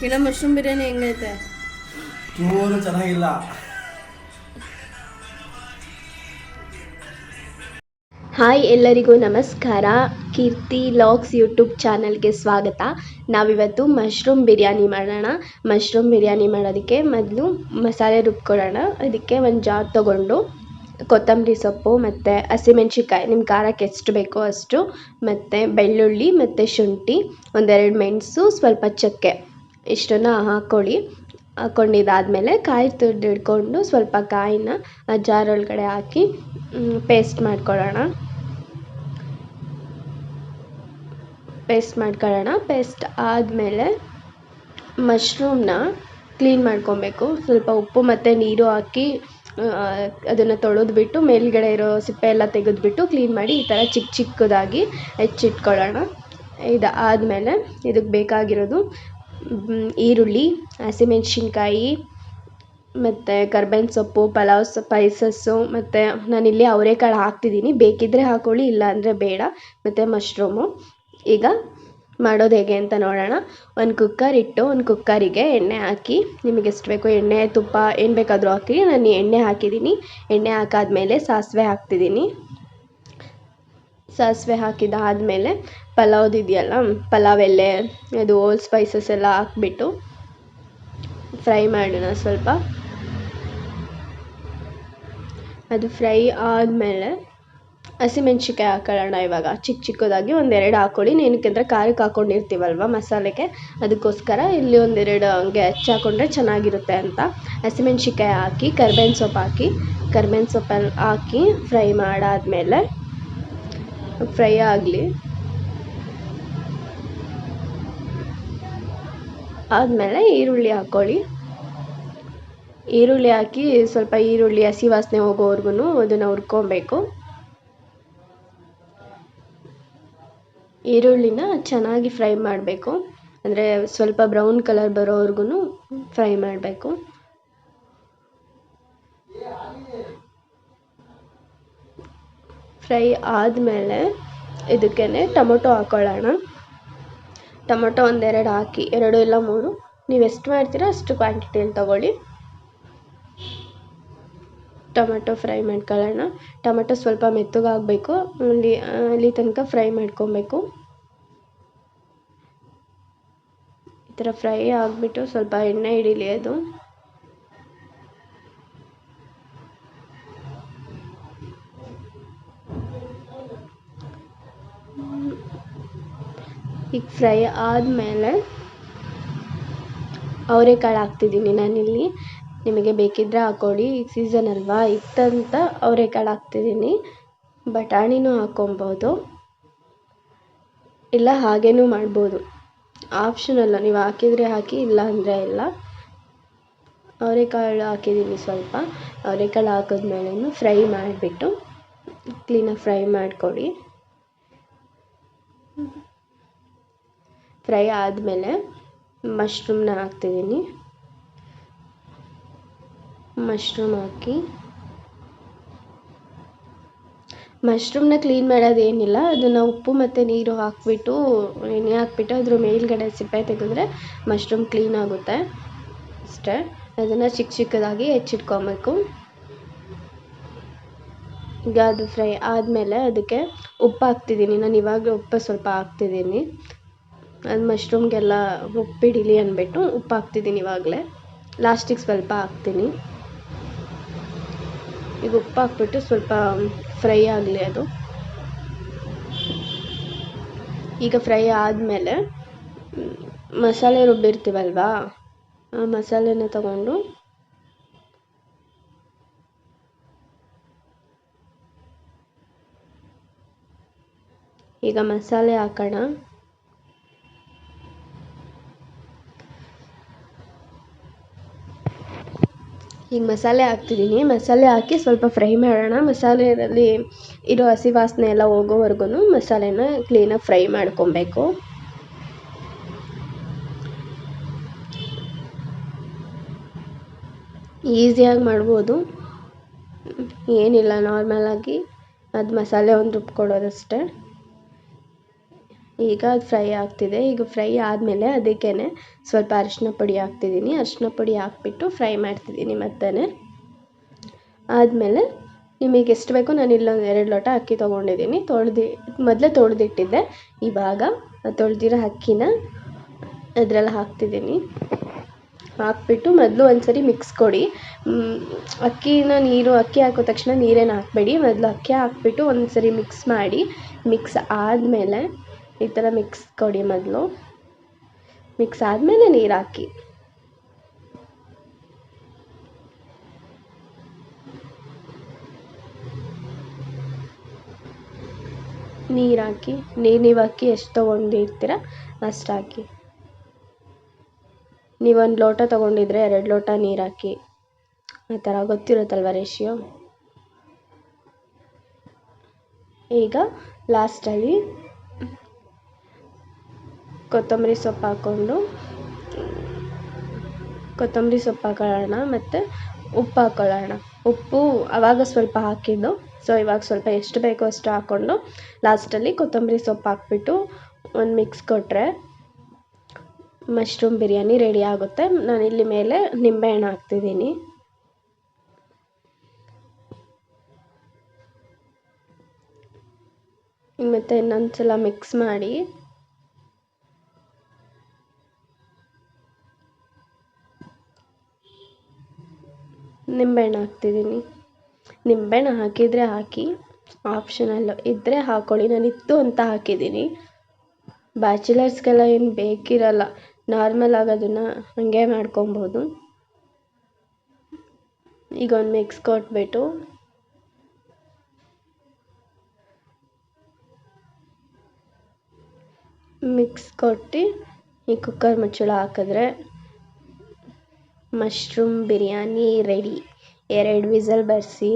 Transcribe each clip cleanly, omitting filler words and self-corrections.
ಇನ್ನು ಮಶ್ರೂಮ್ ಬಿರಿಯಾನಿ ಹೆಂಗೈತೆ? ಚೂರು ಚೆನ್ನಾಗಿಲ್ಲ. ಹಾಯ್, ಎಲ್ಲರಿಗೂ ನಮಸ್ಕಾರ. ಕೀರ್ತಿ ಲಾಗ್ಸ್ ಯೂಟ್ಯೂಬ್ ಚಾನಲ್ಗೆ ಸ್ವಾಗತ. ನಾವಿವತ್ತು ಮಶ್ರೂಮ್ ಬಿರಿಯಾನಿ ಮಾಡೋಣ. ಮಶ್ರೂಮ್ ಬಿರಿಯಾನಿ ಮಾಡೋದಕ್ಕೆ ಮೊದಲು ಮಸಾಲೆ ರುಬ್ಕೊಳ್ಳೋಣ. ಅದಕ್ಕೆ ಒಂದು ಜಾರ್ ತೊಗೊಂಡು ಕೊತ್ತಂಬರಿ ಸೊಪ್ಪು ಮತ್ತು ಹಸಿಮೆಣ್ಸಿಕಾಯಿ, ನಿಮ್ಮ ಖಾರಕ್ಕೆ ಎಷ್ಟು ಬೇಕೋ ಅಷ್ಟು, ಮತ್ತು ಬೆಳ್ಳುಳ್ಳಿ ಮತ್ತು ಶುಂಠಿ, ಒಂದೆರಡು ಮೆಣಸು, ಸ್ವಲ್ಪ ಚಕ್ಕೆ, ಇಷ್ಟನ್ನು ಹಾಕ್ಕೊಂಡಿದ್ದಾದಮೇಲೆ ಕಾಯಿ ತುರಿದಿಟ್ಕೊಂಡು ಸ್ವಲ್ಪ ಕಾಯಿನ ಆ ಜಾರ್ ಒಳಗಡೆ ಹಾಕಿ ಪೇಸ್ಟ್ ಮಾಡ್ಕೊಳ್ಳೋಣ. ಪೇಸ್ಟ್ ಆದಮೇಲೆ ಮಶ್ರೂಮ್ನ ಕ್ಲೀನ್ ಮಾಡ್ಕೊಬೇಕು. ಸ್ವಲ್ಪ ಉಪ್ಪು ಮತ್ತು ನೀರು ಹಾಕಿ ಅದನ್ನು ತೊಳೆದ್ಬಿಟ್ಟು ಮೇಲ್ಗಡೆ ಇರೋ ಸಿಪ್ಪೆ ಎಲ್ಲ ತೆಗೆದುಬಿಟ್ಟು ಕ್ಲೀನ್ ಮಾಡಿ ಈ ಥರ ಚಿಕ್ಕ ಚಿಕ್ಕದಾಗಿ ಹೆಚ್ಚಿಟ್ಕೊಳ್ಳೋಣ. ಇದಾದಮೇಲೆ ಇದಕ್ಕೆ ಬೇಕಾಗಿರೋದು ಈರುಳ್ಳಿ, ಹಸಿಮೆಣ್ಸಿನ್ಕಾಯಿ ಮತ್ತು ಕರ್ಬೇವಿನ ಸೊಪ್ಪು, ಪಲಾವ್ ಸ್ಪೈಸಸ್ಸು, ಮತ್ತು ನಾನಿಲ್ಲಿ ಅವರೆಕಾಳು ಹಾಕ್ತಿದ್ದೀನಿ. ಬೇಕಿದ್ದರೆ ಹಾಕ್ಕೊಳ್ಳಿ, ಇಲ್ಲ ಅಂದರೆ ಬೇಡ. ಮತ್ತು ಮಶ್ರೂಮು. ಈಗ ಮಾಡೋದು ಹೇಗೆ ಅಂತ ನೋಡೋಣ. ಒಂದು ಕುಕ್ಕರ್ ಇಟ್ಟು ಒಂದು ಕುಕ್ಕರಿಗೆ ಎಣ್ಣೆ ಹಾಕಿ, ನಿಮಗೆ ಎಷ್ಟು ಬೇಕೋ ಎಣ್ಣೆ, ತುಪ್ಪ ಏನು ಬೇಕಾದರೂ ಹಾಕಿ. ನಾನು ಎಣ್ಣೆ ಹಾಕಿದ್ದೀನಿ. ಎಣ್ಣೆ ಹಾಕಾದ್ಮೇಲೆ ಸಾಸಿವೆ ಹಾಕ್ತಿದ್ದೀನಿ. ಸಾಸಿವೆ ಹಾಕಿದಾದಮೇಲೆ ಪಲಾವ್ದು ಇದೆಯಲ್ಲ, ಪಲಾವ್ ಎಲೆ, ಅದು ಓಲ್ ಸ್ಪೈಸಸ್ ಎಲ್ಲ ಹಾಕ್ಬಿಟ್ಟು ಫ್ರೈ ಮಾಡೋಣ ಸ್ವಲ್ಪ. ಅದು ಫ್ರೈ ಆದಮೇಲೆ ಹಸಿಮೆಣ್ಸಿಕಾಯಿ ಹಾಕೊಳ್ಳೋಣ. ಇವಾಗ ಚಿಕ್ಕ ಚಿಕ್ಕದಾಗಿ ಒಂದೆರಡು ಹಾಕ್ಕೊಳ್ಳಿ. ಏನಕ್ಕೆಂದರೆ ಖಾರಕ್ಕೆ ಹಾಕ್ಕೊಂಡಿರ್ತೀವಲ್ವ ಮಸಾಲೆಗೆ, ಅದಕ್ಕೋಸ್ಕರ ಇಲ್ಲಿ ಒಂದೆರಡು ಹಂಗೆ ಹೆಚ್ಚಾಕೊಂಡ್ರೆ ಚೆನ್ನಾಗಿರುತ್ತೆ ಅಂತ. ಹಸಿಮೆಣ್ಸಿಕಾಯಿ ಹಾಕಿ ಕರ್ಬೇವಿನ ಸೊಪ್ಪು ಹಾಕಿ ಫ್ರೈ ಮಾಡಾದಮೇಲೆ ಫ್ರೈ ಆಗಲಿ. ಆದಮೇಲೆ ಈರುಳ್ಳಿ ಹಾಕ್ಕೊಳ್ಳಿ. ಈರುಳ್ಳಿ ಹಾಕಿ ಸ್ವಲ್ಪ ಈರುಳ್ಳಿ ಹಸಿ ವಾಸನೆ ಹೋಗೋವರೆಗೂ ಅದನ್ನು ಹುರ್ಕೊಬೇಕು. ಈರುಳ್ಳಿನ ಚೆನ್ನಾಗಿ ಫ್ರೈ ಮಾಡಬೇಕು. ಅಂದರೆ ಸ್ವಲ್ಪ ಬ್ರೌನ್ ಕಲರ್ ಬರೋವರೆಗೂ ಫ್ರೈ ಮಾಡಬೇಕು. ಫ್ರೈ ಆದಮೇಲೆ ಇದಕ್ಕೆ ಟೊಮೊಟೊ ಹಾಕ್ಕೊಳ್ಳೋಣ. ಟೊಮೊಟೊ ಒಂದೆರಡು ಹಾಕಿ, 2 ಇಲ್ಲ 3, ನೀವು ಎಷ್ಟು ಮಾಡ್ತೀರೋ ಅಷ್ಟು ಕ್ವಾಂಟಿಟಿಯಲ್ಲಿ ತೊಗೊಳ್ಳಿ. ಟೊಮೆಟೊ ಫ್ರೈ ಮಾಡ್ಕೊಳ್ಳೋಣ. ಟೊಮೆಟೊ ಸ್ವಲ್ಪ ಮೆತ್ತಗಾಗಬೇಕು, ಅಲ್ಲಿ ತನಕ ಫ್ರೈ ಮಾಡ್ಕೊಬೇಕು. ಈ ಥರ ಫ್ರೈ ಆಗಿಬಿಟ್ಟು ಸ್ವಲ್ಪ ಎಣ್ಣೆ ಹಿಡೀಲಿ ಅದು. ಈಗ ಫ್ರೈ ಆದಮೇಲೆ ಅವರೆಕಾಳು ಹಾಕ್ತಿದ್ದೀನಿ ನಾನಿಲ್ಲಿ. ನಿಮಗೆ ಬೇಕಿದ್ದರೆ ಹಾಕ್ಕೊಳ್ಳಿ. ಈಗ ಸೀಸನ್ ಅಲ್ವಾ, ಇತ್ತಂತ ಅವರೆಕಾಳು ಹಾಕ್ತಿದ್ದೀನಿ. ಬಟಾಣಿನೂ ಹಾಕ್ಕೊಬೋದು, ಇಲ್ಲ ಹಾಗೇನೂ ಮಾಡ್ಬೋದು. ಆಪ್ಷನಲ್ಲ, ನೀವು ಹಾಕಿದರೆ ಹಾಕಿ, ಇಲ್ಲ ಅಂದರೆ ಇಲ್ಲ. ಅವರೆಕಾಳು ಹಾಕಿದ್ದೀನಿ ಸ್ವಲ್ಪ. ಅವರೆಕಾಳು ಹಾಕಿದ್ಮೇಲೆ ಫ್ರೈ ಮಾಡಿಬಿಟ್ಟು ಕ್ಲೀನಾಗಿ ಫ್ರೈ ಮಾಡ್ಕೊಳ್ಳಿ. ಫ್ರೈ ಆದಮೇಲೆ ಮಶ್ರೂಮ್ನ ಹಾಕ್ತಿದ್ದೀನಿ. ಮಶ್ರೂಮ್ ಹಾಕಿ, ಮಶ್ರೂಮ್ನ ಕ್ಲೀನ್ ಮಾಡೋದೇನಿಲ್ಲ, ಅದನ್ನು ಉಪ್ಪು ಮತ್ತು ನೀರು ಹಾಕ್ಬಿಟ್ಟು ಎಣ್ಣೆ ಹಾಕ್ಬಿಟ್ಟು ಅದ್ರ ಮೇಲ್ಗಡೆ ಸಿಪ್ಪೆ ತೆಗೆದ್ರೆ ಮಶ್ರೂಮ್ ಕ್ಲೀನ್ ಆಗುತ್ತೆ ಅಷ್ಟೇ. ಅದನ್ನು ಚಿಕ್ಕ ಚಿಕ್ಕದಾಗಿ ಹೆಚ್ಚಿಟ್ಕೊಬೇಕು. ಈಗ ಅದು ಫ್ರೈ ಆದಮೇಲೆ ಅದಕ್ಕೆ ಉಪ್ಪು ಹಾಕ್ತಿದ್ದೀನಿ. ನಾನು ಇವಾಗ ಉಪ್ಪು ಸ್ವಲ್ಪ ಹಾಕ್ತಿದ್ದೀನಿ. ಅದು ಮಶ್ರೂಮ್ಗೆಲ್ಲ ಉಪ್ಪು ಹಿಡೀಲಿ ಅಂದ್ಬಿಟ್ಟು ಉಪ್ಪು ಹಾಕ್ತಿದ್ದೀನಿ ಇವಾಗಲೇ. ಲಾಸ್ಟಿಗೆ ಸ್ವಲ್ಪ ಹಾಕ್ತೀನಿ. ಈಗ ಉಪ್ಪು ಹಾಕ್ಬಿಟ್ಟು ಸ್ವಲ್ಪ ಫ್ರೈ ಆಗಲಿ ಅದು. ಈಗ ಫ್ರೈ ಆದಮೇಲೆ ಮಸಾಲೆ ರುಬ್ಬಿರ್ತೀವಲ್ವಾ, ಆ ಮಸಾಲೆನ ತಗೊಂಡು ಈಗ ಮಸಾಲೆ ಹಾಕೋಣ. ಈಗ ಮಸಾಲೆ ಹಾಕ್ತಿದ್ದೀನಿ. ಮಸಾಲೆ ಹಾಕಿ ಸ್ವಲ್ಪ ಫ್ರೈ ಮಾಡೋಣ. ಮಸಾಲೆಯಲ್ಲಿ ಇರೋ ಹಸಿ ವಾಸನೆ ಎಲ್ಲ ಹೋಗೋವರೆಗೂ ಮಸಾಲೆನ ಕ್ಲೀನಾಗಿ ಫ್ರೈ ಮಾಡ್ಕೊಬೇಕು. ಈಸಿಯಾಗಿ ಮಾಡ್ಬೋದು, ಏನಿಲ್ಲ, ನಾರ್ಮಲಾಗಿ ಅದು ಮಸಾಲೆ ಒಂದು ರುಬ್ಕೊಡೋದಷ್ಟೇ. ಈಗ ಅದು ಫ್ರೈ ಆಗ್ತಿದೆ. ಈಗ ಫ್ರೈ ಆದಮೇಲೆ ಅದಕ್ಕೇ ಸ್ವಲ್ಪ ಅರಿಶಿನ ಪುಡಿ ಹಾಕ್ತಿದ್ದೀನಿ. ಅರಿಶಿನ ಪುಡಿ ಹಾಕ್ಬಿಟ್ಟು ಫ್ರೈ ಮಾಡ್ತಿದ್ದೀನಿ ಮತ್ತೆ. ಆದಮೇಲೆ ನಿಮಗೆ ಎಷ್ಟು ಬೇಕೋ ನಾನು ಇಲ್ಲೊಂದು 2 ಲೋಟ ಅಕ್ಕಿ ತೊಗೊಂಡಿದ್ದೀನಿ. ಮೊದಲೇ ತೊಳೆದಿಟ್ಟಿದ್ದೆ. ಇವಾಗ ತೊಳೆದಿರೋ ಅಕ್ಕಿನ ಅದರಲ್ಲಿ ಹಾಕ್ತಿದ್ದೀನಿ. ಹಾಕ್ಬಿಟ್ಟು ಮೊದಲು ಒಂದು ಸರಿ ಮಿಕ್ಸ್ ಕೊಡಿ. ಅಕ್ಕಿ ಹಾಕೋ ತಕ್ಷಣ ನೀರೇನು ಹಾಕಬೇಡಿ. ಮೊದಲು ಅಕ್ಕಿ ಹಾಕ್ಬಿಟ್ಟು ಒಂದು ಸರಿ ಮಿಕ್ಸ್ ಮಾಡಿ. ಮಿಕ್ಸ್ ಆದಮೇಲೆ ಈ ಥರ ಮಿಕ್ಸ್ ಕೊಡಿ. ಮೊದಲು ಮಿಕ್ಸ್ ಆದಮೇಲೆ ನೀರು ಹಾಕಿ. ನೀರು ಹಾಕಿ. ನೀವು ಅಕ್ಕಿ ಎಷ್ಟು ತೊಗೊಂಡಿರ್ತೀರ ಅಷ್ಟು ಹಾಕಿ. ನೀವು 1 ಲೋಟ ತೊಗೊಂಡಿದ್ರೆ 2 ಲೋಟ ನೀರು ಹಾಕಿ. ಆ ಥರ ಗೊತ್ತಿರುತ್ತಲ್ವ ರೇಷಿಯೋ. ಈಗ ಲಾಸ್ಟಲ್ಲಿ ಕೊತ್ತಂಬರಿ ಸೊಪ್ಪು ಹಾಕೊಳ್ಳೋಣ ಮತ್ತು ಉಪ್ಪು ಹಾಕ್ಕೊಳ್ಳೋಣ. ಉಪ್ಪು ಆವಾಗ ಸ್ವಲ್ಪ ಹಾಕಿದ್ದು, ಸೊ ಇವಾಗ ಸ್ವಲ್ಪ ಎಷ್ಟು ಬೇಕೋ ಅಷ್ಟು ಹಾಕ್ಕೊಂಡು ಲಾಸ್ಟಲ್ಲಿ ಕೊತ್ತಂಬರಿ ಸೊಪ್ಪು ಹಾಕ್ಬಿಟ್ಟು ಒಂದು ಮಿಕ್ಸ್ ಕೊಟ್ಟರೆ ಮಶ್ರೂಮ್ ಬಿರಿಯಾನಿ ರೆಡಿ ಆಗುತ್ತೆ. ನಾನಿಲ್ಲಿ ಮೇಲೆ ನಿಂಬೆಹಣ್ಣು ಹಾಕ್ತಿದ್ದೀನಿ. ಮತ್ತು ಇನ್ನೊಂದು ಸಲ ಮಿಕ್ಸ್ ಮಾಡಿ. ನಿಂಬೆಹಣ್ಣು ಹಾಕ್ತಿದ್ದೀನಿ. ನಿಂಬೆಹಣ್ಣು ಹಾಕಿದರೆ ಹಾಕಿ, ಆಪ್ಷನಲ್ಲು ಇದ್ದರೆ ಹಾಕ್ಕೊಳ್ಳಿ. ನಾನಿತ್ತು ಅಂತ ಹಾಕಿದ್ದೀನಿ. ಬ್ಯಾಚುಲರ್ಸ್ಗೆಲ್ಲ ಏನು ಬೇಕಿರಲ್ಲ, ನಾರ್ಮಲ್ ಆಗಿ ಅದನ್ನು ಹಾಗೆ ಮಾಡ್ಕೊಬೋದು. ಈಗ ಒಂದು ಮಿಕ್ಸ್ ಕೊಟ್ಬಿಟ್ಟು ಈ ಕುಕ್ಕರ್ ಮುಚ್ಚಳ ಹಾಕಿದ್ರೆ ಮಶ್ರೂಮ್ ಬಿರಿಯಾನಿ ರೆಡಿ. 2 ವಿಸಲ್ ಬರಿಸಿ.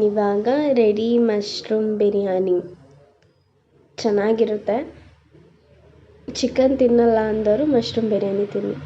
ಇವಾಗ ರೆಡಿ ಮಶ್ರೂಮ್ ಬಿರಿಯಾನಿ. ಚೆನ್ನಾಗಿರುತ್ತೆ. ಚಿಕನ್ ತಿನ್ನಲ್ಲ ಅಂದವರು ಮಶ್ರೂಮ್ ಬಿರಿಯಾನಿ ತಿನ್ನಿ.